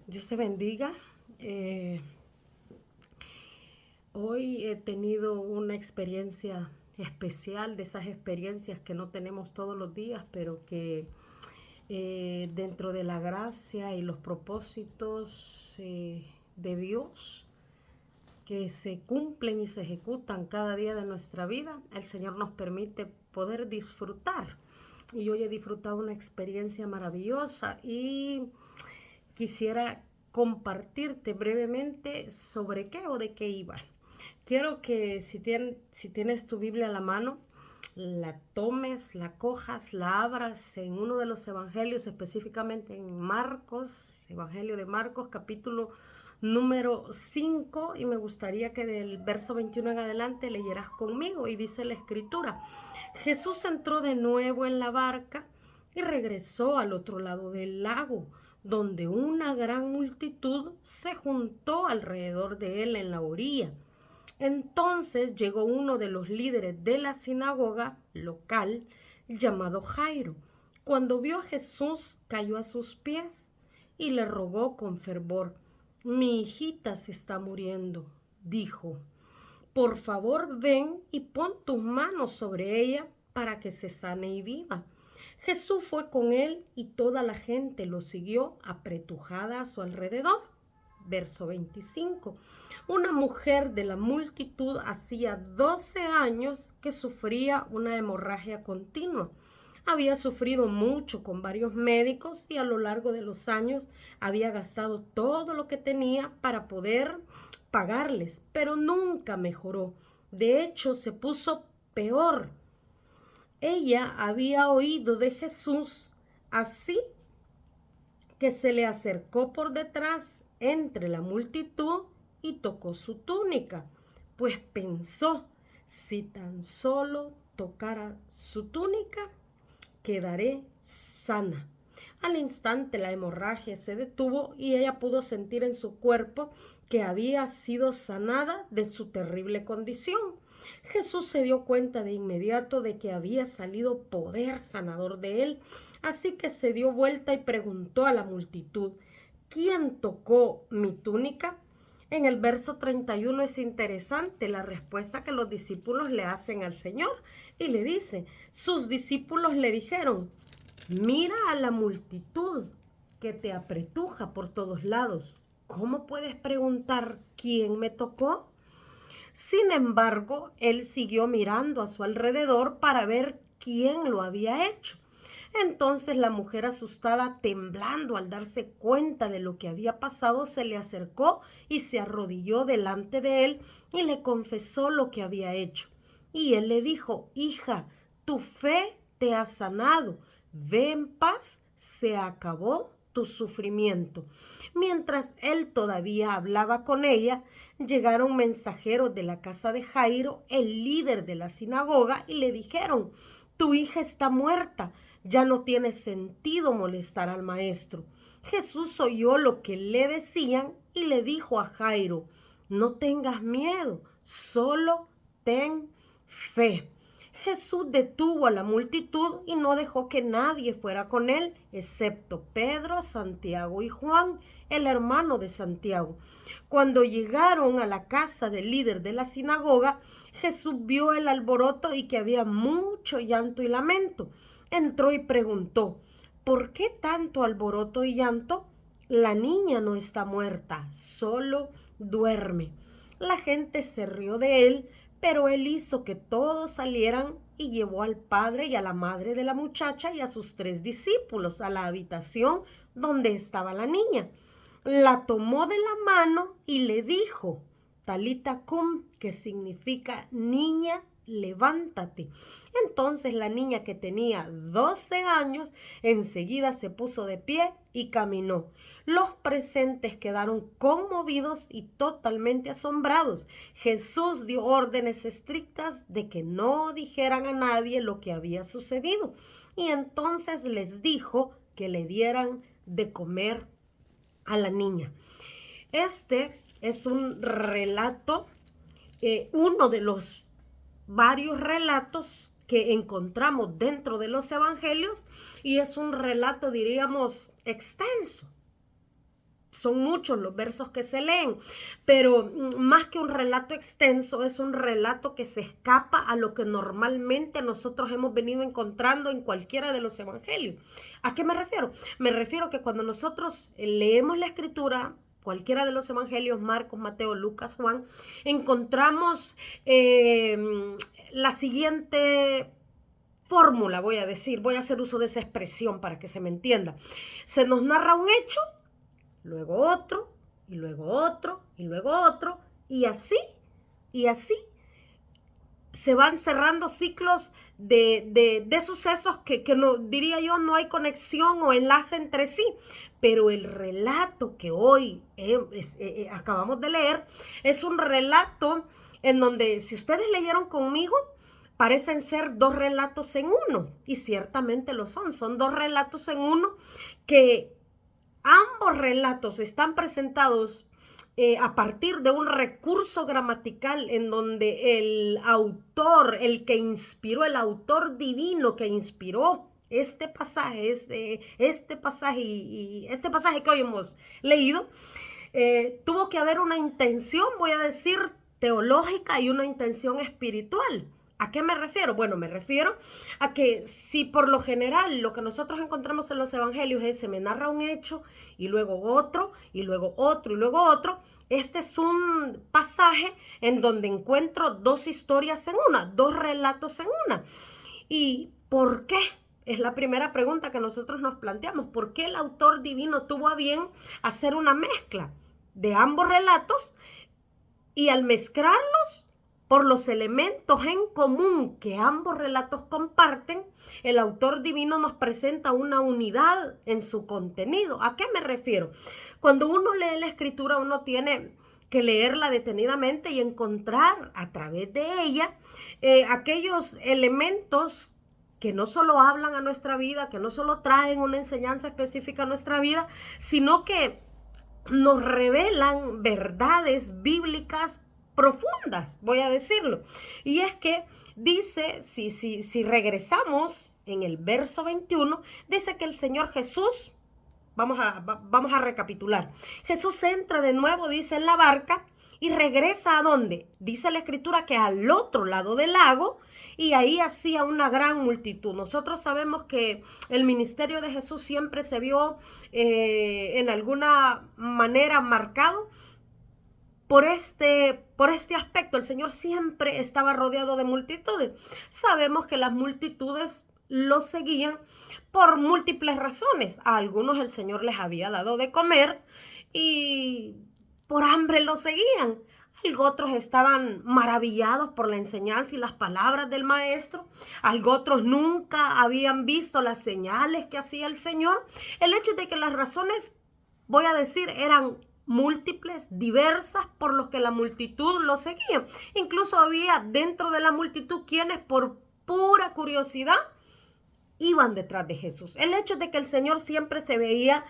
Dios te bendiga. Eh, Hoy he tenido una experiencia especial, de esas experiencias que no tenemos todos los días, pero que dentro de la gracia y los propósitos de Dios que se cumplen y se ejecutan cada día de nuestra vida, el Señor nos permite poder disfrutar. Y hoy he disfrutado una experiencia maravillosa y quisiera compartirte brevemente sobre qué o de qué iba. Quiero que si tienes tu Biblia a la mano, la tomes, la cojas, la abras en uno de los evangelios, específicamente en Marcos, Evangelio de Marcos, capítulo número 5, y me gustaría que del verso 21 en adelante leyeras conmigo. Y dice la escritura: Jesús entró de nuevo en la barca y regresó al otro lado del lago, donde una gran multitud se juntó alrededor de él en la orilla. Entonces llegó uno de los líderes de la sinagoga local, llamado Jairo. Cuando vio a Jesús, cayó a sus pies y le rogó con fervor: Mi hijita se está muriendo, dijo. Por favor, ven y pon tus manos sobre ella para que se sane y viva. Jesús fue con él y toda la gente lo siguió apretujada a su alrededor. Verso 25. Una mujer de la multitud hacía 12 años que sufría una hemorragia continua. Había sufrido mucho con varios médicos y a lo largo de los años había gastado todo lo que tenía para poder pagarles, pero nunca mejoró. De hecho, se puso peor. Ella había oído de Jesús, así que se le acercó por detrás entre la multitud y tocó su túnica, pues pensó: si tan solo tocara su túnica, quedaré sana. Al instante la hemorragia se detuvo y ella pudo sentir en su cuerpo que había sido sanada de su terrible condición. Jesús se dio cuenta de inmediato de que había salido poder sanador de él, así que se dio vuelta y preguntó a la multitud: ¿Quién tocó mi túnica? En el verso 31 es interesante la respuesta que los discípulos le hacen al Señor y le dice: sus discípulos le dijeron: mira a la multitud que te apretuja por todos lados. ¿Cómo puedes preguntar quién me tocó? Sin embargo, él siguió mirando a su alrededor para ver quién lo había hecho. Entonces la mujer, asustada, temblando al darse cuenta de lo que había pasado, se le acercó y se arrodilló delante de él y le confesó lo que había hecho. Y él le dijo: hija, tu fe te ha sanado. Ve en paz, se acabó tu sufrimiento. Mientras él todavía hablaba con ella, llegaron mensajeros de la casa de Jairo, el líder de la sinagoga, y le dijeron: tu hija está muerta, ya no tiene sentido molestar al maestro. Jesús oyó lo que le decían y le dijo a Jairo: no tengas miedo, solo ten fe. Jesús detuvo a la multitud y no dejó que nadie fuera con él, excepto Pedro, Santiago y Juan, el hermano de Santiago. Cuando llegaron a la casa del líder de la sinagoga, Jesús vio el alboroto y que había mucho llanto y lamento. Entró y preguntó: ¿por qué tanto alboroto y llanto? La niña no está muerta, solo duerme. La gente se rió de él, pero él hizo que todos salieran y llevó al padre y a la madre de la muchacha y a sus 3 discípulos a la habitación donde estaba la niña. La tomó de la mano y le dijo: Talita cum, que significa niña, levántate. Entonces la niña, que tenía 12 años, enseguida se puso de pie y caminó. Los presentes quedaron conmovidos y totalmente asombrados. Jesús dio órdenes estrictas de que no dijeran a nadie lo que había sucedido, y entonces les dijo que le dieran de comer a la niña. Este es un relato, uno de los varios relatos que encontramos dentro de los evangelios, y es un relato, diríamos, extenso. son muchos los versos que se leen, pero más que un relato extenso, es un relato que se escapa a lo que normalmente nosotros hemos venido encontrando en cualquiera de los evangelios. ¿A qué me refiero? Me refiero que cuando nosotros leemos la escritura, cualquiera de los evangelios, Marcos, Mateo, Lucas, Juan, encontramos la siguiente fórmula, voy a hacer uso de esa expresión para que se me entienda. Se nos narra un hecho, luego otro, y luego otro, y luego otro, y así se van cerrando ciclos de sucesos que no, diría yo, no hay conexión o enlace entre sí. Pero el relato que hoy acabamos de leer es un relato en donde, si ustedes leyeron conmigo, parecen ser dos relatos en uno, y ciertamente lo son. Son dos relatos en uno que ambos relatos están presentados a partir de un recurso gramatical en donde el autor, el autor divino que inspiró este pasaje que hoy hemos leído, tuvo que haber una intención, voy a decir, teológica y una intención espiritual. ¿A qué me refiero? Bueno, me refiero a que si por lo general lo que nosotros encontramos en los evangelios es se me narra un hecho y luego otro, y luego otro, y luego otro, este es un pasaje en donde encuentro dos historias en una, dos relatos en una. ¿Y por qué? Es la primera pregunta que nosotros nos planteamos. ¿Por qué el autor divino tuvo a bien hacer una mezcla de ambos relatos y al mezclarlos por los elementos en común que ambos relatos comparten, el autor divino nos presenta una unidad en su contenido? ¿A qué me refiero? Cuando uno lee la escritura, uno tiene que leerla detenidamente y encontrar a través de ella aquellos elementos que no solo hablan a nuestra vida, que no solo traen una enseñanza específica a nuestra vida, sino que nos revelan verdades bíblicas profundas, voy a decirlo. Y es que dice, si regresamos en el verso 21, dice que el Señor Jesús, vamos a recapitular. Jesús entra de nuevo, dice, en la barca y regresa ¿a dónde? Dice la escritura que al otro lado del lago, y ahí hacía una gran multitud. Nosotros sabemos que el ministerio de Jesús siempre se vio en alguna manera marcado por este aspecto. El Señor siempre estaba rodeado de multitudes. Sabemos que las multitudes lo seguían por múltiples razones. A algunos el Señor les había dado de comer y por hambre lo seguían. Otros estaban maravillados por la enseñanza y las palabras del maestro. Otros nunca habían visto las señales que hacía el Señor. El hecho de que las razones, voy a decir, eran múltiples, diversas, por los que la multitud lo seguía. Incluso había dentro de la multitud quienes por pura curiosidad iban detrás de Jesús. El hecho de que el Señor siempre se veía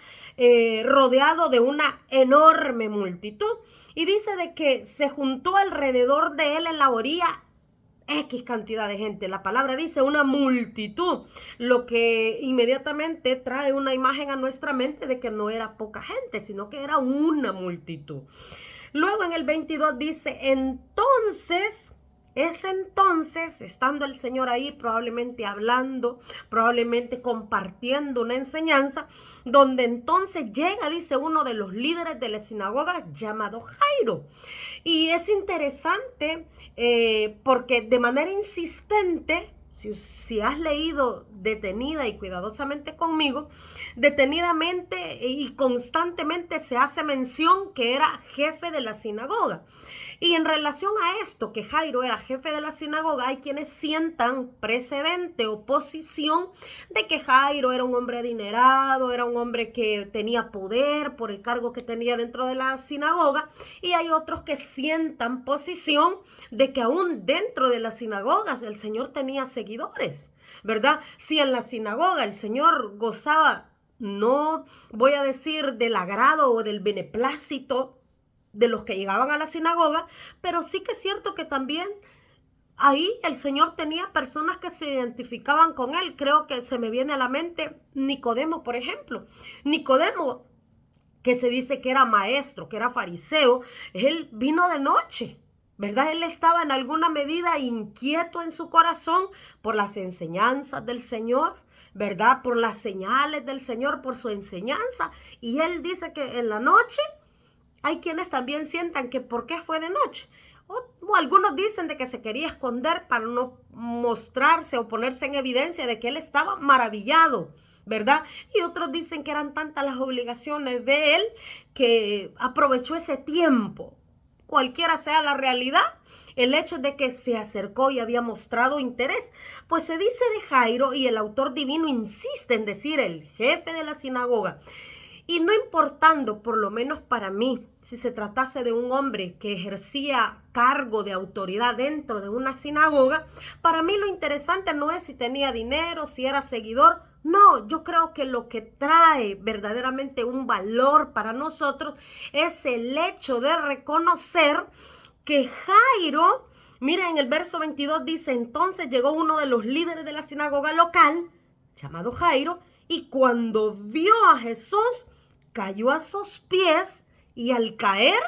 rodeado de una enorme multitud, y dice de que se juntó alrededor de él en la orilla X cantidad de gente. La palabra dice una multitud, lo que inmediatamente trae una imagen a nuestra mente de que no era poca gente, sino que era una multitud. Luego en el 22 dice, entonces, estando el Señor ahí, probablemente hablando, probablemente compartiendo una enseñanza, donde entonces llega, dice, uno de los líderes de la sinagoga llamado Jairo. Y es interesante porque de manera insistente, si has leído detenida y cuidadosamente conmigo, detenidamente y constantemente se hace mención que era jefe de la sinagoga. Y en relación a esto, que Jairo era jefe de la sinagoga, hay quienes sientan precedente o posición de que Jairo era un hombre adinerado, era un hombre que tenía poder por el cargo que tenía dentro de la sinagoga, y hay otros que sientan posición de que aún dentro de las sinagogas el Señor tenía seguidores, ¿verdad? Si en la sinagoga el Señor gozaba, no voy a decir del agrado o del beneplácito de los que llegaban a la sinagoga, pero sí que es cierto que también ahí el Señor tenía personas que se identificaban con él. Creo que se me viene a la mente Nicodemo, por ejemplo. Nicodemo que se dice que era maestro, que era fariseo, él vino de noche, ¿verdad? Él estaba en alguna medida inquieto en su corazón por las enseñanzas del Señor, ¿verdad? Por las señales del Señor, por su enseñanza. Y él dice que en la noche hay quienes también sientan que ¿por qué fue de noche? O algunos dicen de que se quería esconder para no mostrarse o ponerse en evidencia de que él estaba maravillado, ¿verdad? Y otros dicen que eran tantas las obligaciones de él que aprovechó ese tiempo. Cualquiera sea la realidad, el hecho de que se acercó y había mostrado interés, pues se dice de Jairo, y el autor divino insiste en decir el jefe de la sinagoga, y no importando, por lo menos para mí, si se tratase de un hombre que ejercía cargo de autoridad dentro de una sinagoga, para mí lo interesante no es si tenía dinero, si era seguidor. No, yo creo que lo que trae verdaderamente un valor para nosotros es el hecho de reconocer que Jairo, mira, en el verso 22 dice, entonces llegó uno de los líderes de la sinagoga local, llamado Jairo, y cuando vio a Jesús, cayó a sus pies, y al caer,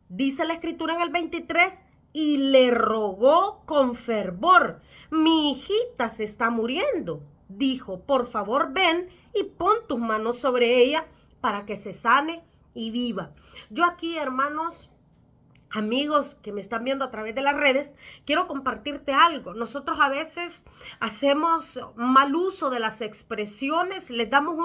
dice la escritura en el 23, y le rogó con fervor, mi hijita se está muriendo. Dijo, por favor ven y pon tus manos sobre ella para que se sane y viva. Yo aquí, hermanos, amigos que me están viendo a través de las redes, quiero compartirte algo. Nosotros a veces hacemos mal uso de las expresiones, les damos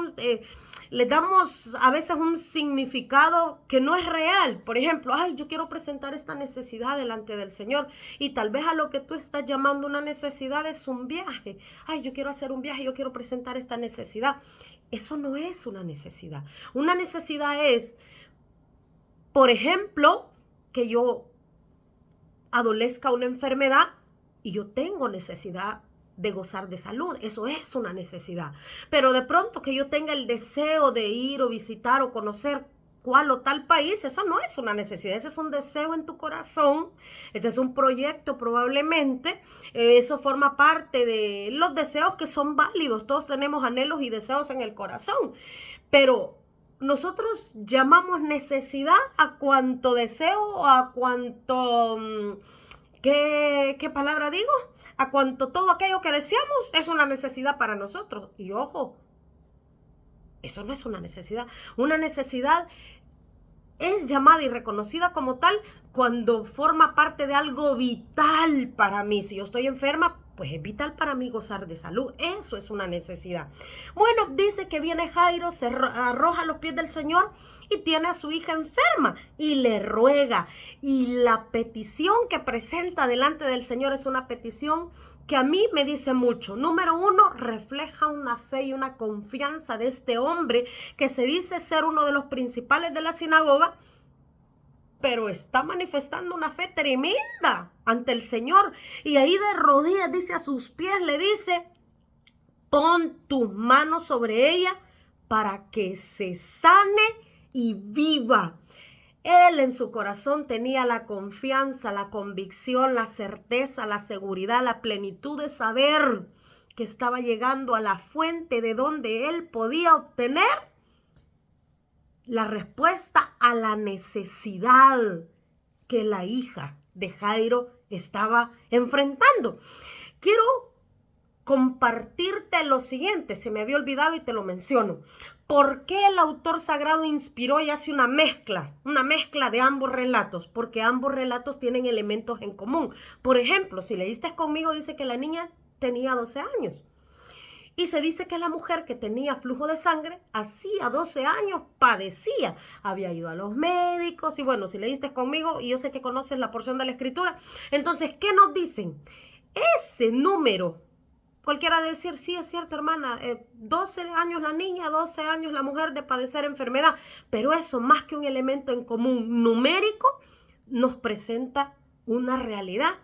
a veces un significado que no es real. Por ejemplo, ay, yo quiero presentar esta necesidad delante del Señor, y tal vez a lo que tú estás llamando una necesidad es un viaje. Ay, yo quiero hacer un viaje, yo quiero presentar esta necesidad. Eso no es una necesidad. Una necesidad es, por ejemplo, que yo adolezca una enfermedad y yo tengo necesidad de gozar de salud. Eso es una necesidad. Pero de pronto que yo tenga el deseo de ir o visitar o conocer cual o tal país, eso no es una necesidad. Ese es un deseo en tu corazón. Ese es un proyecto probablemente. Eso forma parte de los deseos que son válidos. Todos tenemos anhelos y deseos en el corazón. Pero nosotros llamamos necesidad a cuanto deseo, a cuanto, ¿qué palabra digo? A cuanto todo aquello que deseamos es una necesidad para nosotros. Y ojo, eso no es una necesidad. Una necesidad es llamada y reconocida como tal cuando forma parte de algo vital para mí. Si yo estoy enferma, pues es vital para mí gozar de salud. Eso es una necesidad. Bueno, dice que viene Jairo, se arroja a los pies del Señor y tiene a su hija enferma y le ruega. Y la petición que presenta delante del Señor es una petición que a mí me dice mucho. Número uno, refleja una fe y una confianza de este hombre que se dice ser uno de los principales de la sinagoga, pero está manifestando una fe tremenda ante el Señor. Y ahí de rodillas, dice, a sus pies le dice, pon tus manos sobre ella para que se sane y viva. Él en su corazón tenía la confianza, la convicción, la certeza, la seguridad, la plenitud de saber que estaba llegando a la fuente de donde él podía obtener la respuesta a la necesidad que la hija de Jairo estaba enfrentando. Quiero compartirte lo siguiente, se me había olvidado y te lo menciono. ¿Por qué el autor sagrado inspiró y hace una mezcla de ambos relatos? Porque ambos relatos tienen elementos en común. Por ejemplo, si leíste conmigo, dice que la niña tenía 12 años. Y se dice que la mujer que tenía flujo de sangre, hacía 12 años padecía. Había ido a los médicos y bueno, si leíste conmigo, y yo sé que conoces la porción de la escritura. Entonces, ¿qué nos dicen? Ese número, cualquiera decir, sí, es cierto, hermana, 12 años la niña, 12 años la mujer de padecer enfermedad. Pero eso, más que un elemento en común numérico, nos presenta una realidad.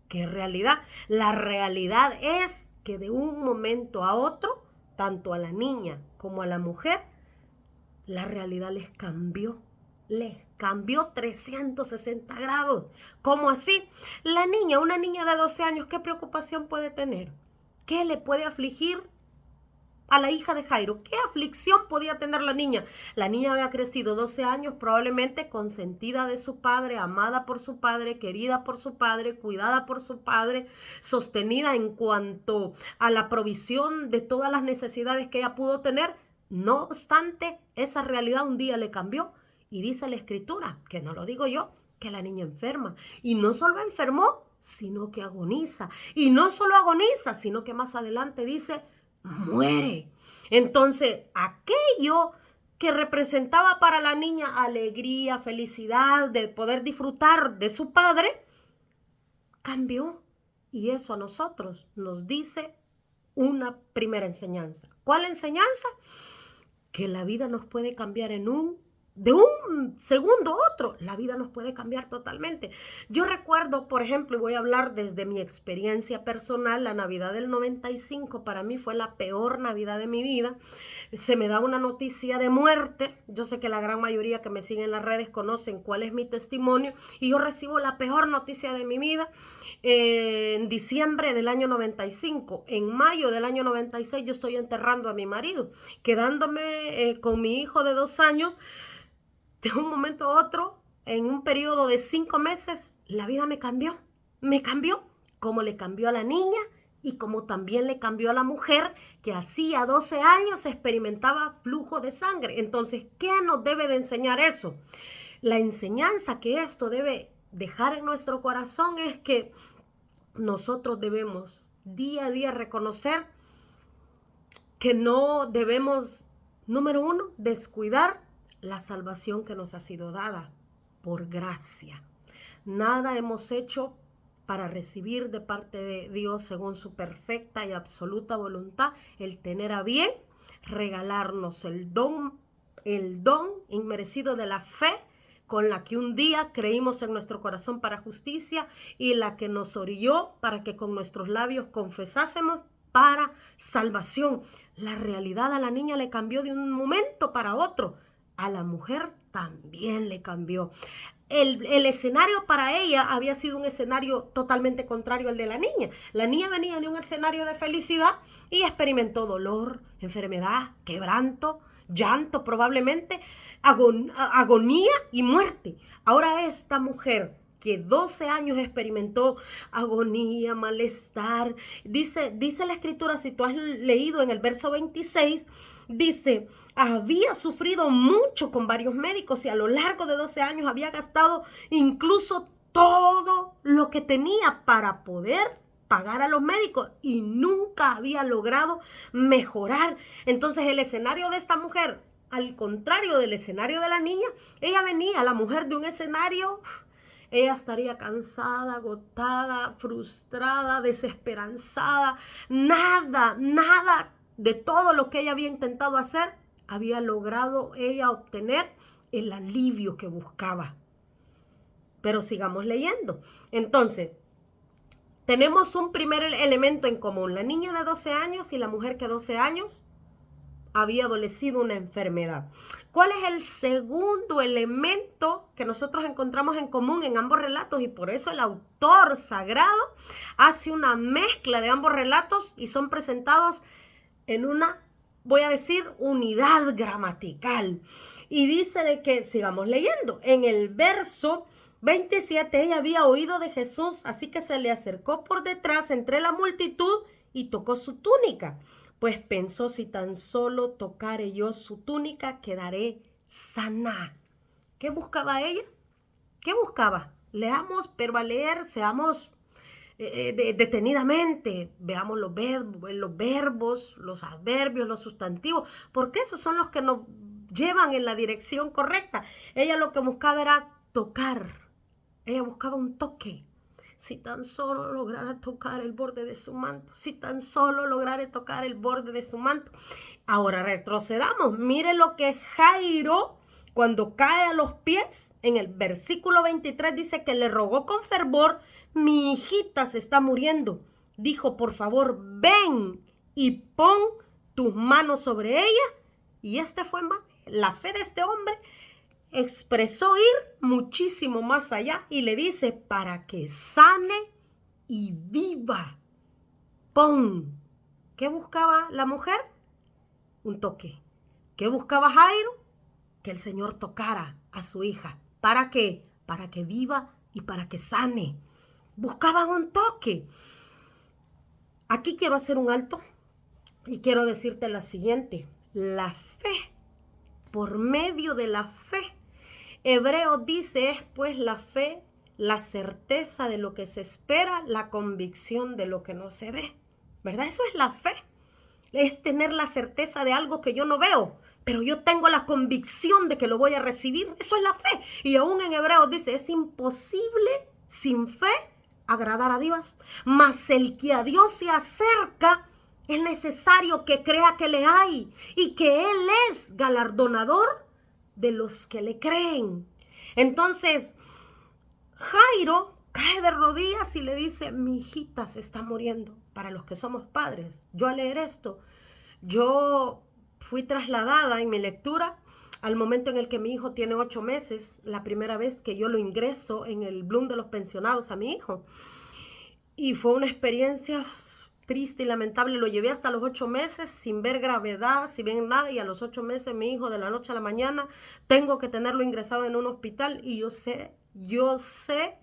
¿Qué realidad? La realidad es que de un momento a otro, tanto a la niña como a la mujer, la realidad les cambió 360 grados. ¿Cómo así? La niña, una niña de 12 años, ¿qué preocupación puede tener? ¿Qué le puede afligir a la hija de Jairo. ¿Qué aflicción podía tener la niña? La niña había crecido 12 años, probablemente consentida de su padre, amada por su padre, querida por su padre, cuidada por su padre, sostenida en cuanto a la provisión de todas las necesidades que ella pudo tener. No obstante, esa realidad un día le cambió y dice la escritura, que no lo digo yo, que la niña enferma. Y no solo enfermó, sino que agoniza. Y no solo agoniza, sino que más adelante dice, muere. Entonces, aquello que representaba para la niña alegría, felicidad, de poder disfrutar de su padre, cambió. Y eso a nosotros nos dice una primera enseñanza. ¿Cuál enseñanza? Que la vida nos puede cambiar de un segundo a otro. La vida nos puede cambiar totalmente. Yo recuerdo, por ejemplo, y voy a hablar desde mi experiencia personal, la Navidad del 95 para mí fue la peor Navidad de mi vida. Se me da una noticia de muerte. Yo sé que la gran mayoría que me siguen en las redes conocen cuál es mi testimonio, y yo recibo la peor noticia de mi vida en diciembre del año 95. En mayo del año 96 yo estoy enterrando a mi marido, quedándome con mi hijo de 2 años. De un momento a otro, en un periodo de 5 meses, la vida me cambió. Me cambió, como le cambió a la niña y como también le cambió a la mujer que hacía 12 años experimentaba flujo de sangre. Entonces, ¿qué nos debe de enseñar eso? La enseñanza que esto debe dejar en nuestro corazón es que nosotros debemos día a día reconocer que no debemos, número 1, descuidar la salvación que nos ha sido dada por gracia. Nada hemos hecho para recibir de parte de Dios según su perfecta y absoluta voluntad el tener a bien regalarnos el don inmerecido de la fe con la que un día creímos en nuestro corazón para justicia y la que nos orilló para que con nuestros labios confesásemos para salvación. La realidad a la niña le cambió de un momento para otro. A la mujer también le cambió. El escenario para ella había sido un escenario totalmente contrario al de la niña. La niña venía de un escenario de felicidad y experimentó dolor, enfermedad, quebranto, llanto probablemente, agonía y muerte. Ahora esta mujer que 12 años experimentó agonía, malestar. Dice la escritura, si tú has leído en el verso 26, dice, había sufrido mucho con varios médicos y a lo largo de 12 años había gastado incluso todo lo que tenía para poder pagar a los médicos y nunca había logrado mejorar. Entonces el escenario de esta mujer, al contrario del escenario de la niña, ella venía, la mujer, de un escenario. Ella estaría cansada, agotada, frustrada, desesperanzada. Nada de todo lo que ella había intentado hacer había logrado ella obtener el alivio que buscaba. Pero sigamos leyendo. Entonces, tenemos un primer elemento en común. La niña de 12 años y la mujer que 12 años había adolecido una enfermedad. ¿Cuál es el segundo elemento que nosotros encontramos en común en ambos relatos? Y por eso el autor sagrado hace una mezcla de ambos relatos y son presentados en una, voy a decir, unidad gramatical. Y dice de que, sigamos leyendo, en el verso 27, ella había oído de Jesús, así que se le acercó por detrás entre la multitud y tocó su túnica. Pues pensó, si tan solo tocare yo su túnica, quedaré sana. ¿Qué buscaba ella? ¿Qué buscaba? Leamos, pero al leer, seamos detenidamente. Veamos los verbos, los adverbios, los sustantivos, porque esos son los que nos llevan en la dirección correcta. Ella lo que buscaba era tocar. Ella buscaba un toque. Si tan solo lograra tocar el borde de su manto, si tan solo lograra tocar el borde de su manto. Ahora retrocedamos. Mire lo que Jairo, cuando cae a los pies, en el versículo 23 dice que le rogó con fervor, mi hijita se está muriendo. Dijo, por favor, ven y pon tus manos sobre ella. Y fue más, la fe de este hombre expresó ir muchísimo más allá y le dice, para que sane y viva. Pon. ¿Qué buscaba la mujer? un toque. ¿Qué buscaba Jairo? Que el Señor tocara a su hija. ¿Para qué? Para que viva y para que sane. Buscaban un toque. Aquí quiero hacer un alto y quiero decirte la siguiente. La fe, por medio de la fe, Hebreo dice, es pues la fe, la certeza de lo que se espera, la convicción de lo que no se ve. ¿Verdad? Eso es la fe. Es tener la certeza de algo que yo no veo, pero yo tengo la convicción de que lo voy a recibir. Eso es la fe. Y aún en Hebreos dice, es imposible sin fe agradar a Dios. Mas el que a Dios se acerca, es necesario que crea que le hay y que Él es galardonador de los que le creen. Entonces, Jairo cae de rodillas y le dice, mi hijita se está muriendo. Para los que somos padres, yo al leer esto, yo fui trasladada en mi lectura al momento en el que mi hijo tiene 8 meses, la primera vez que yo lo ingreso en el Bloom de los pensionados a mi hijo. Y fue una experiencia triste y lamentable. Lo llevé hasta los 8 meses sin ver gravedad, sin ver nada, y a los 8 meses mi hijo, de la noche a la mañana, tengo que tenerlo ingresado en un hospital. Y yo sé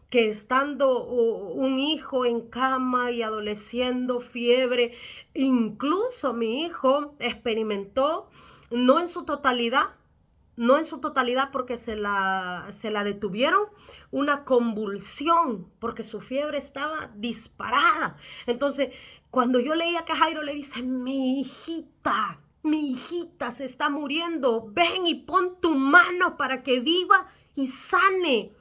que estando un hijo en cama y adoleciendo, fiebre, incluso mi hijo experimentó, no en su totalidad porque se la detuvieron, una convulsión, porque su fiebre estaba disparada. Entonces, cuando yo leía que Jairo le dice, mi hijita se está muriendo, ven y pon tu mano para que viva y sane.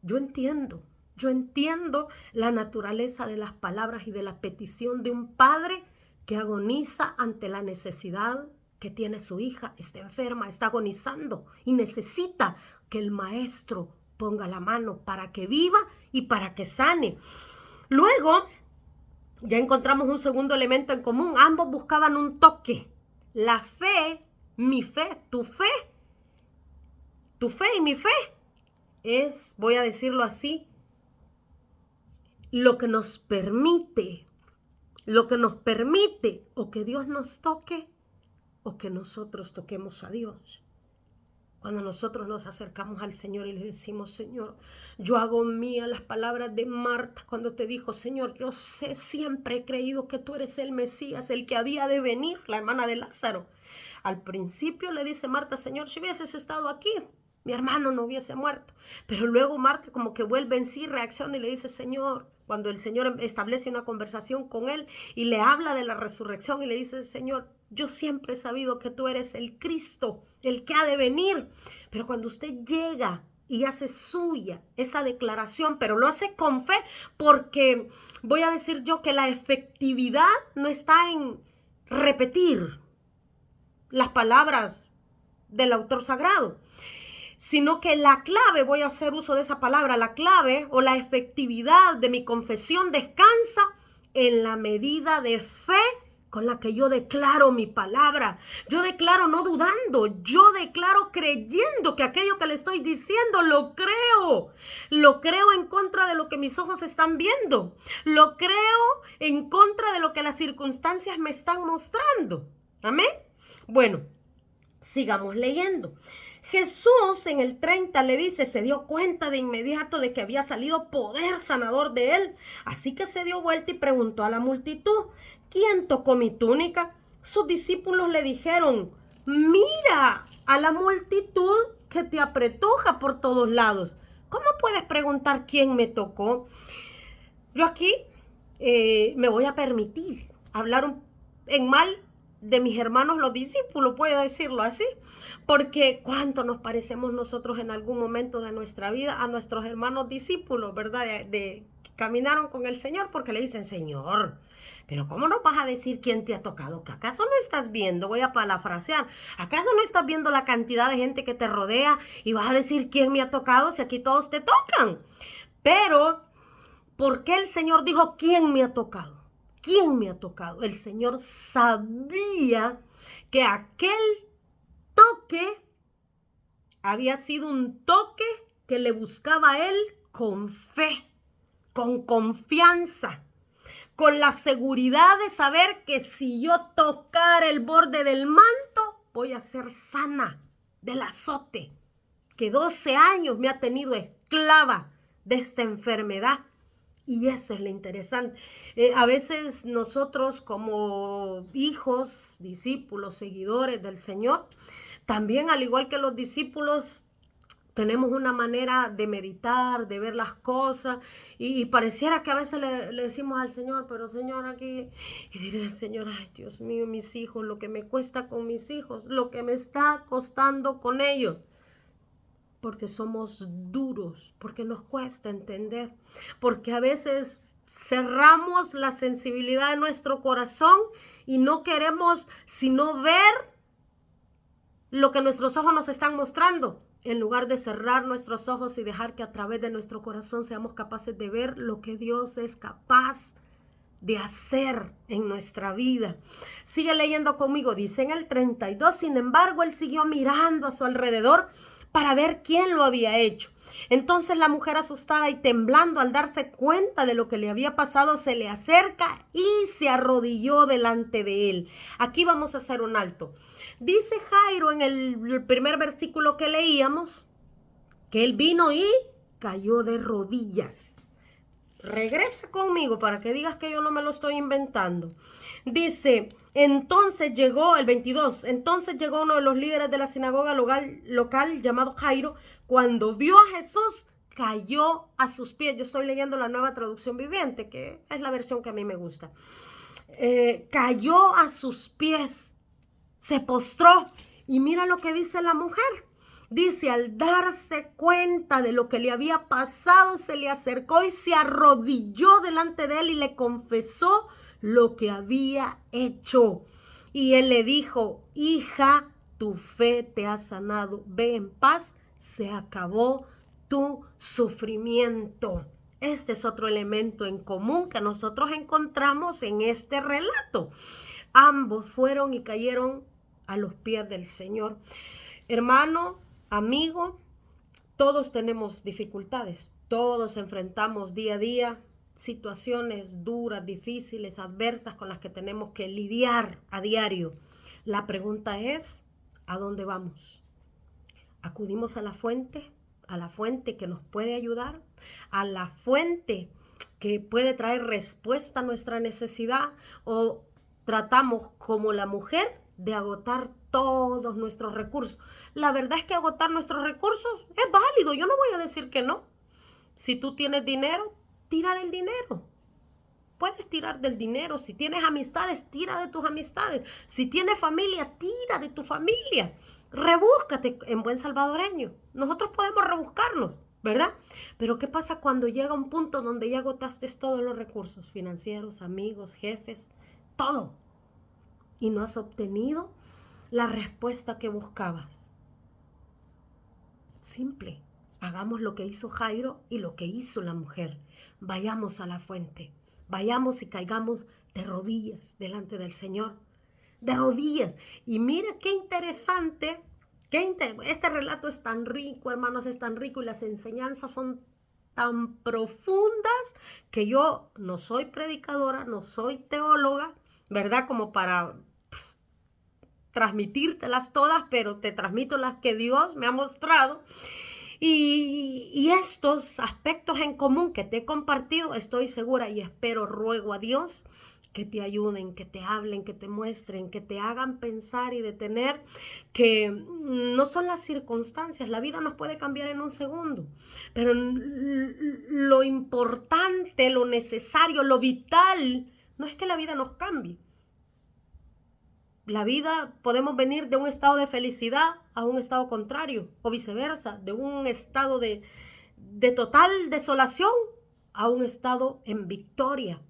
Yo entiendo la naturaleza de las palabras y de la petición de un padre que agoniza ante la necesidad que tiene su hija. Está enferma, está agonizando y necesita que el maestro ponga la mano para que viva y para que sane. Luego, ya encontramos un segundo elemento en común. Ambos buscaban un toque. La fe, mi fe, tu fe y mi fe es, voy a decirlo así, lo que nos permite o que Dios nos toque o que nosotros toquemos a Dios. Cuando nosotros nos acercamos al Señor y le decimos, Señor, yo hago mía las palabras de Marta cuando te dijo, Señor, yo siempre he creído que tú eres el Mesías, el que había de venir, la hermana de Lázaro. Al principio le dice Marta, Señor, si hubieses estado aquí, mi hermano no hubiese muerto. Pero luego Marta como que vuelve en sí, reacciona y le dice, Señor, cuando el Señor establece una conversación con él y le habla de la resurrección y le dice, Señor, yo siempre he sabido que tú eres el Cristo, el que ha de venir. Pero cuando usted llega y hace suya esa declaración, pero lo hace con fe, porque voy a decir yo que la efectividad no está en repetir las palabras del autor sagrado, sino que la clave, voy a hacer uso de esa palabra, la clave o la efectividad de mi confesión descansa en la medida de fe con la que yo declaro mi palabra. Yo declaro no dudando, yo declaro creyendo que aquello que le estoy diciendo lo creo en contra de lo que mis ojos están viendo, lo creo en contra de lo que las circunstancias me están mostrando. Amén. Bueno, sigamos leyendo. Jesús en el 30 le dice, se dio cuenta de inmediato de que había salido poder sanador de él. Así que se dio vuelta y preguntó a la multitud, ¿quién tocó mi túnica? Sus discípulos le dijeron, mira a la multitud que te apretuja por todos lados. ¿Cómo puedes preguntar quién me tocó? Yo aquí me voy a permitir hablar en mal de mis hermanos los discípulos, puedo decirlo así, porque cuánto nos parecemos nosotros en algún momento de nuestra vida a nuestros hermanos discípulos, ¿verdad? Que caminaron con el Señor, porque le dicen, Señor, pero ¿cómo nos vas a decir quién te ha tocado? ¿Que acaso no estás viendo? Voy a parafrasear. ¿Acaso no estás viendo la cantidad de gente que te rodea y vas a decir quién me ha tocado si aquí todos te tocan? Pero, ¿por qué el Señor dijo quién me ha tocado? ¿Quién me ha tocado? El Señor sabía que aquel toque había sido un toque que le buscaba a él con fe, con confianza. con la seguridad de saber que si yo tocar el borde del manto, voy a ser sana del azote que 12 años me ha tenido esclava de esta enfermedad. Y eso es lo interesante. A veces nosotros como hijos, discípulos, seguidores del Señor, también al igual que los discípulos, tenemos una manera de meditar, de ver las cosas, y pareciera que a veces le decimos al Señor, pero Señor aquí, y diré al Señor, ay Dios mío, mis hijos, lo que me cuesta con mis hijos, lo que me está costando con ellos. Porque somos duros, porque nos cuesta entender, porque a veces cerramos la sensibilidad de nuestro corazón y no queremos sino ver lo que nuestros ojos nos están mostrando, en lugar de cerrar nuestros ojos y dejar que a través de nuestro corazón seamos capaces de ver lo que Dios es capaz de hacer en nuestra vida. Sigue leyendo conmigo, dice en el 32, sin embargo, él siguió mirando a su alrededor para ver quién lo había hecho. Entonces la mujer, asustada y temblando al darse cuenta de lo que le había pasado, se le acerca y se arrodilló delante de él. Aquí vamos a hacer un alto. Dice Jairo en el primer versículo que leíamos, que él vino y cayó de rodillas. Regresa conmigo para que digas que yo no me lo estoy inventando. Dice, entonces llegó, el 22, entonces llegó uno de los líderes de la sinagoga local llamado Jairo. Cuando vio a Jesús, cayó a sus pies. Yo estoy leyendo la Nueva Traducción Viviente, que es la versión que a mí me gusta. Cayó a sus pies, se postró, y mira lo que dice la mujer. Dice, al darse cuenta de lo que le había pasado, se le acercó y se arrodilló delante de él y le confesó lo que había hecho. Y él le dijo, hija, tu fe te ha sanado, ve en paz, se acabó tu sufrimiento. Este es otro elemento en común que nosotros encontramos en este relato. Ambos fueron y cayeron a los pies del Señor. Hermano, amigo, todos tenemos dificultades, todos enfrentamos día a día situaciones duras, difíciles, adversas con las que tenemos que lidiar a diario. La pregunta es, ¿a dónde vamos? ¿Acudimos a la fuente que nos puede ayudar, a la fuente que puede traer respuesta a nuestra necesidad, o tratamos como la mujer de agotar todos nuestros recursos? La verdad es que agotar nuestros recursos es válido, yo no voy a decir que no. Si tú tienes dinero, tira del dinero. Puedes tirar del dinero. Si tienes amistades, tira de tus amistades. Si tienes familia, tira de tu familia. Rebúscate en buen salvadoreño. Nosotros podemos rebuscarnos, ¿verdad? Pero ¿qué pasa cuando llega un punto donde ya agotaste todos los recursos financieros, amigos, jefes, todo, y no has obtenido la respuesta que buscabas? Simple. Hagamos lo que hizo Jairo y lo que hizo la mujer. Vayamos a la fuente. Vayamos y caigamos de rodillas delante del Señor. De rodillas. Y mira qué interesante. Este relato es tan rico, hermanos, es tan rico, y las enseñanzas son tan profundas que yo no soy predicadora, no soy teóloga, ¿verdad? Como para transmitírtelas todas, pero te transmito las que Dios me ha mostrado. Y estos aspectos en común que te he compartido, estoy segura y espero, ruego a Dios que te ayuden, que te hablen, que te muestren, que te hagan pensar y detener que no son las circunstancias. La vida nos puede cambiar en un segundo, pero lo importante, lo necesario, lo vital, no es que la vida nos cambie. La vida, podemos venir de un estado de felicidad a un estado contrario, o viceversa, de un estado de total desolación a un estado en victoria.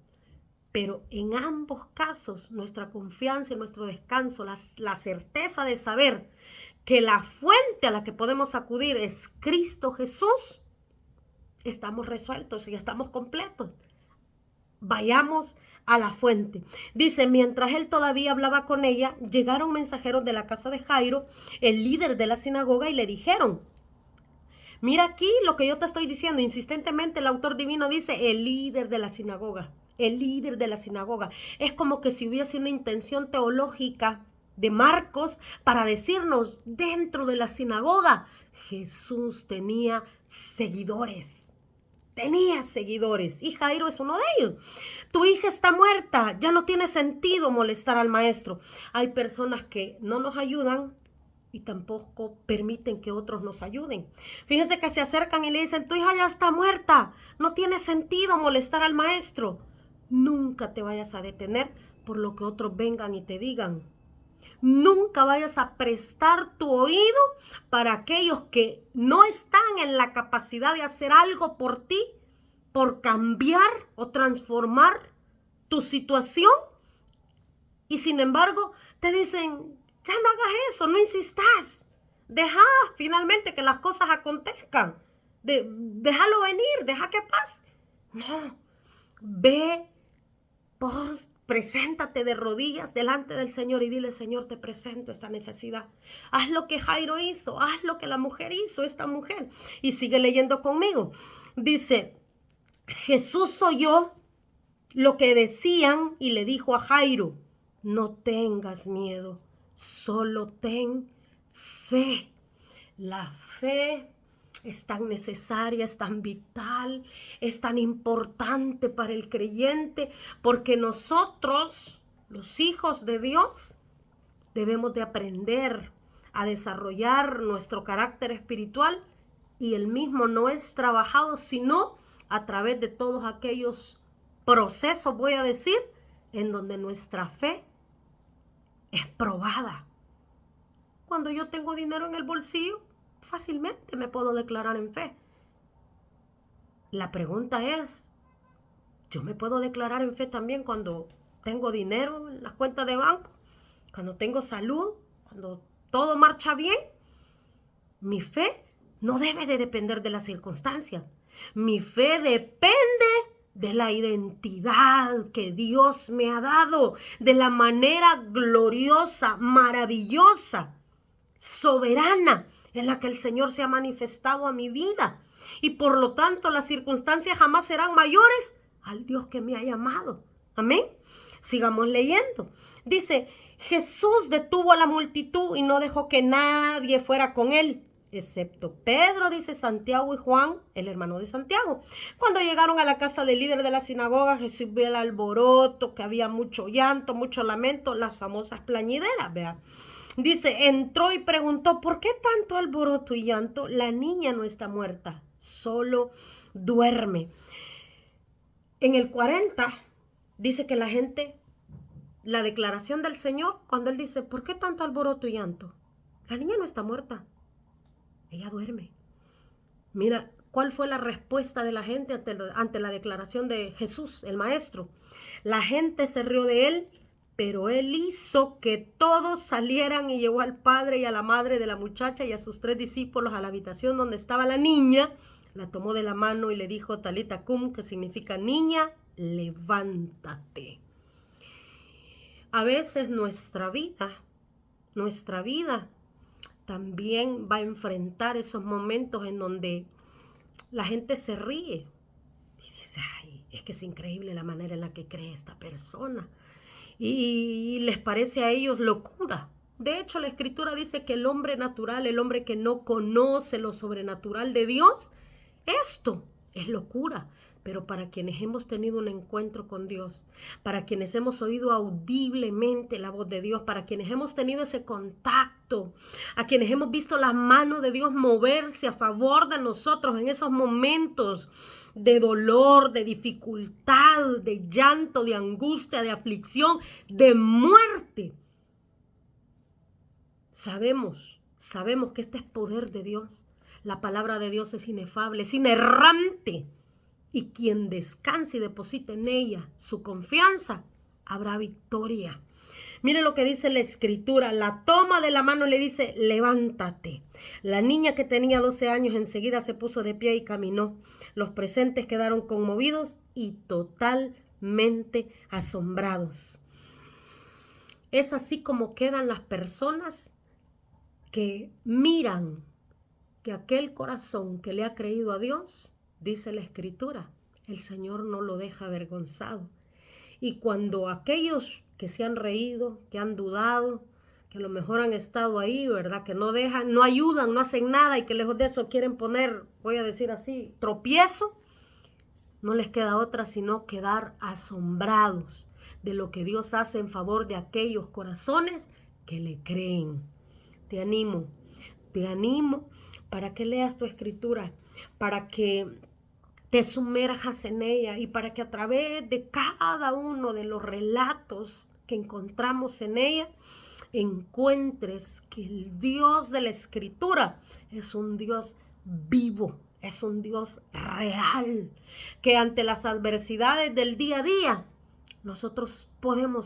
Pero en ambos casos, nuestra confianza y nuestro descanso, la certeza de saber que la fuente a la que podemos acudir es Cristo Jesús, estamos resueltos y estamos completos. Vayamos a la fuente. Dice, mientras él todavía hablaba con ella, llegaron mensajeros de la casa de Jairo, el líder de la sinagoga, y le dijeron, mira aquí lo que yo te estoy diciendo. Insistentemente el autor divino dice, el líder de la sinagoga. el líder de la sinagoga. Es como que si hubiese una intención teológica de Marcos para decirnos, dentro de la sinagoga, Jesús tenía seguidores. Tenía seguidores y Jairo es uno de ellos. Tu hija está muerta, ya no tiene sentido molestar al maestro. Hay personas que no nos ayudan y tampoco permiten que otros nos ayuden. Fíjense que se acercan y le dicen, tu hija ya está muerta, no tiene sentido molestar al maestro. Nunca te vayas a detener por lo que otros vengan y te digan. Nunca vayas a prestar tu oído para aquellos que no están en la capacidad de hacer algo por ti, por cambiar o transformar tu situación. Y sin embargo, te dicen, ya no hagas eso, no insistas. Deja finalmente que las cosas acontezcan. Déjalo venir, deja que pase. No, ve, preséntate de rodillas delante del Señor y dile, Señor, te presento esta necesidad. Haz lo que Jairo hizo, haz lo que la mujer hizo, esta mujer. Y sigue leyendo conmigo. Dice, Jesús oyó lo que decían y le dijo a Jairo, no tengas miedo, solo ten fe. La fe es tan necesaria, es tan vital, es tan importante para el creyente, porque nosotros, los hijos de Dios, debemos de aprender a desarrollar nuestro carácter espiritual, y el mismo no es trabajado sino a través de todos aquellos procesos, voy a decir, en donde nuestra fe es probada. Cuando yo tengo dinero en el bolsillo, fácilmente me puedo declarar en fe. La pregunta es, ¿yo me puedo declarar en fe también cuando tengo dinero en las cuentas de banco? Cuando tengo salud, cuando todo marcha bien. Mi fe no debe de depender de las circunstancias. Mi fe depende de la identidad que Dios me ha dado, de la manera gloriosa, maravillosa, soberana en la que el Señor se ha manifestado a mi vida. Y por lo tanto las circunstancias jamás serán mayores al Dios que me ha llamado. Amén. Sigamos leyendo. Dice, Jesús detuvo a la multitud y no dejó que nadie fuera con él, excepto Pedro, dice, Santiago y Juan, el hermano de Santiago. Cuando llegaron a la casa del líder de la sinagoga, Jesús vio el alboroto, que había mucho llanto, mucho lamento, las famosas plañideras, vean. Dice, entró y preguntó, ¿por qué tanto alboroto y llanto? La niña no está muerta, solo duerme. En el 40 dice que la gente, la declaración del Señor, cuando Él dice, ¿por qué tanto alboroto y llanto? La niña no está muerta, ella duerme. Mira, ¿cuál fue la respuesta de la gente ante la declaración de Jesús, el Maestro? La gente se rió de Él, pero Él hizo que todos salieran y llevó al padre y a la madre de la muchacha y a sus 3 discípulos a la habitación donde estaba la niña, la tomó de la mano y le dijo, Talita cum, que significa, niña, levántate. A veces nuestra vida también va a enfrentar esos momentos en donde la gente se ríe y dice, ay, es que es increíble la manera en la que cree esta persona. Y les parece a ellos locura. De hecho, la Escritura dice que el hombre natural, el hombre que no conoce lo sobrenatural de Dios, esto es locura. Pero para quienes hemos tenido un encuentro con Dios, para quienes hemos oído audiblemente la voz de Dios, para quienes hemos tenido ese contacto, a quienes hemos visto la mano de Dios moverse a favor de nosotros en esos momentos de dolor, de dificultad, de llanto, de angustia, de aflicción, de muerte. Sabemos que este es poder de Dios. La palabra de Dios es inefable, es inerrante. Y quien descanse y deposite en ella su confianza, habrá victoria. Mire lo que dice la Escritura. La toma de la mano y le dice, levántate. La niña, que tenía 12 años, enseguida se puso de pie y caminó. Los presentes quedaron conmovidos y totalmente asombrados. Es así como quedan las personas que miran que aquel corazón que le ha creído a Dios, dice la Escritura, el Señor no lo deja avergonzado. Y cuando aquellos que se han reído, que han dudado, que a lo mejor han estado ahí, ¿verdad? Que no dejan, no ayudan, no hacen nada y que lejos de eso quieren poner, voy a decir así, tropiezo, no les queda otra sino quedar asombrados de lo que Dios hace en favor de aquellos corazones que le creen. Te animo para que leas tu escritura, para que te sumerjas en ella y para que a través de cada uno de los relatos que encontramos en ella, encuentres que el Dios de la Escritura es un Dios vivo, es un Dios real, que ante las adversidades del día a día, nosotros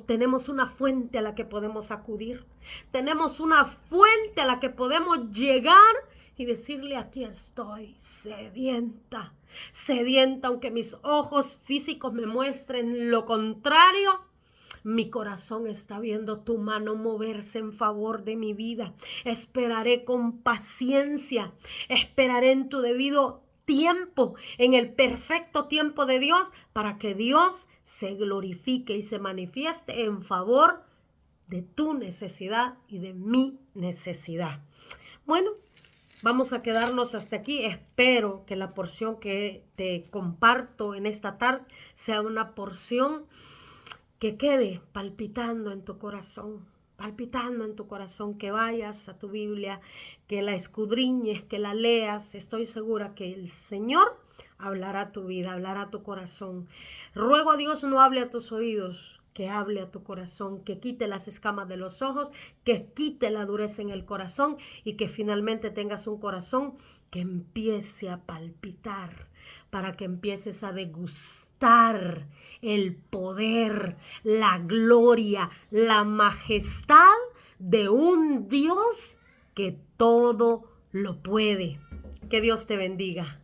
tenemos una fuente a la que podemos acudir, tenemos una fuente a la que podemos llegar y decirle: aquí estoy, sedienta, aunque mis ojos físicos me muestren lo contrario. Mi corazón está viendo tu mano moverse en favor de mi vida. Esperaré con paciencia, esperaré en tu debido tiempo, en el perfecto tiempo de Dios, para que Dios se glorifique y se manifieste en favor de tu necesidad y de mi necesidad. Bueno, vamos a quedarnos hasta aquí. Espero que la porción que te comparto en esta tarde sea una porción que quede palpitando en tu corazón, que vayas a tu Biblia, que la escudriñes, que la leas. Estoy segura que el Señor hablará a tu vida, hablará a tu corazón. Ruego a Dios no hable a tus oídos, que hable a tu corazón, que quite las escamas de los ojos, que quite la dureza en el corazón y que finalmente tengas un corazón que empiece a palpitar, para que empieces a degustar el poder, la gloria, la majestad de un Dios que todo lo puede. Que Dios te bendiga.